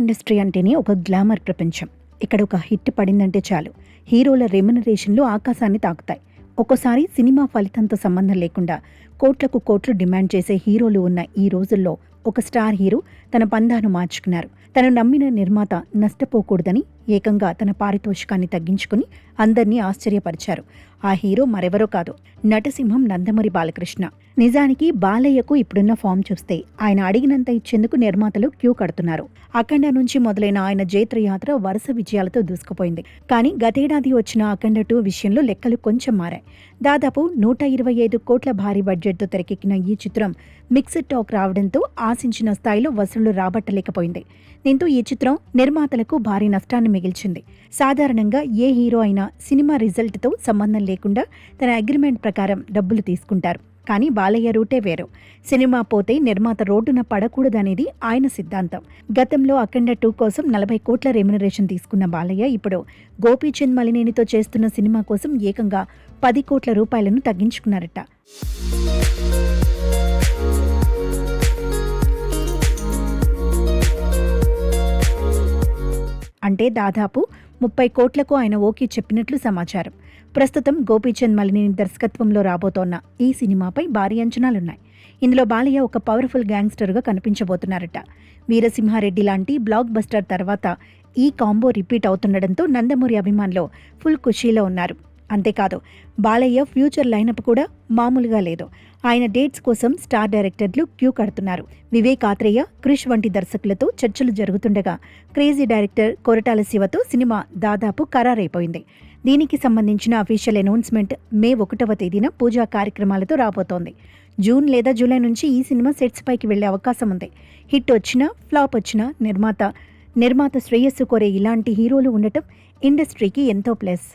Industry అంటేనే ఒక glamour ప్రపంచం. ఇక్కడ ఒక హిట్ పడిందంటే చాలు, హీరోల రెమ్యునరేషన్లు ఆకాశాన్ని తాకుతాయి. ఒక్కోసారి సినిమా ఫలితంతో సంబంధం లేకుండా కోట్లకు కోట్లు డిమాండ్ చేసే హీరోలు ఉన్న ఈ రోజుల్లో ఒక స్టార్ హీరో తన పందాను మార్చుకున్నారు. తను నమ్మిన నిర్మాత నష్టపోకూడదని ఏకంగా తన పారితోషికాన్ని తగ్గించుకుని అందర్నీ ఆశ్చర్యపరిచారు. ఆ హీరో మరెవరో కాదు, నటసింహం నందమూరి బాలకృష్ణ. నిజానికి బాలయ్యకు ఇప్పుడున్న ఫామ్ చూస్తే ఆయన అడిగినంత ఇచ్చేందుకు నిర్మాతలు క్యూ కడుతున్నారు. అఖండ నుంచి మొదలైన ఆయన జైత్రయాత్ర వరుస విజయాలతో దూసుకుపోయింది. కానీ గతేడాది వచ్చిన అఖండ 2 విషయంలో లెక్కలు కొంచెం మారాయి. దాదాపు 125 కోట్ల భారీ బడ్జెట్తో తెరకెక్కిన ఈ చిత్రం మిక్స్డ్ టాక్ రావడంతో ఆశించిన స్థాయిలో వసూళ్లు రాబట్టలేకపోయింది. దీంతో ఈ చిత్రం నిర్మాతలకు భారీ నష్టాన్ని మిగిల్చింది. సాధారణంగా ఏ హీరో అయినా సినిమా రిజల్ట్తో సంబంధం లేకుండా తన అగ్రిమెంట్ ప్రకారం డబ్బులు తీసుకుంటారు. కానీ బాలయ్య రూటే వేరు. సినిమా పోతే నిర్మాత రోడ్డున పడకూడదనేది ఆయన సిద్ధాంతం. గతంలో అఖండ 2 కోసం 40 కోట్ల రెమ్యునరేషన్ తీసుకున్న బాలయ్య ఇప్పుడు గోపీచంద్ మలినేనితో చేస్తున్న సినిమా కోసం ఏకంగా 10 కోట్ల రూపాయలను తగ్గించుకున్నారట. అంటే దాదాపు 30 కోట్లకు ఆయన ఓకే చెప్పినట్లు సమాచారం. ప్రస్తుతం గోపీచంద్ మలినేని దర్శకత్వంలో రాబోతోన్న ఈ సినిమాపై భారీ అంచనాలున్నాయి. ఇందులో బాలయ్య ఒక పవర్ఫుల్ గ్యాంగ్స్టర్గా కనిపించబోతున్నారట. వీరసింహారెడ్డి లాంటి బ్లాక్ బస్టర్ తర్వాత ఈ కాంబో రిపీట్ అవుతుండడంతో నందమూరి అభిమానులు ఫుల్ ఖుషీలో ఉన్నారు. అంతేకాదు, బాలయ్య ఫ్యూచర్ లైనప్ కూడా మామూలుగా లేదు. ఆయన డేట్స్ కోసం స్టార్ డైరెక్టర్లు క్యూ కడుతున్నారు. వివేక్ ఆత్రేయ, క్రిష్ వంటి దర్శకులతో చర్చలు జరుగుతుండగా క్రేజీ డైరెక్టర్ కొరటాల శివతో సినిమా దాదాపు ఖరారైపోయింది. దీనికి సంబంధించిన అఫీషియల్ అనౌన్స్మెంట్ మే 1వ తేదీన పూజా కార్యక్రమాలతో రాబోతోంది. జూన్ లేదా జూలై నుంచి ఈ సినిమా సెట్స్ పైకి వెళ్లే అవకాశం ఉంది. హిట్ వచ్చినా ఫ్లాప్ వచ్చినా నిర్మాత శ్రేయస్సు కోరే ఇలాంటి హీరోలు ఉండటం ఇండస్ట్రీకి ఎంతో ప్లస్.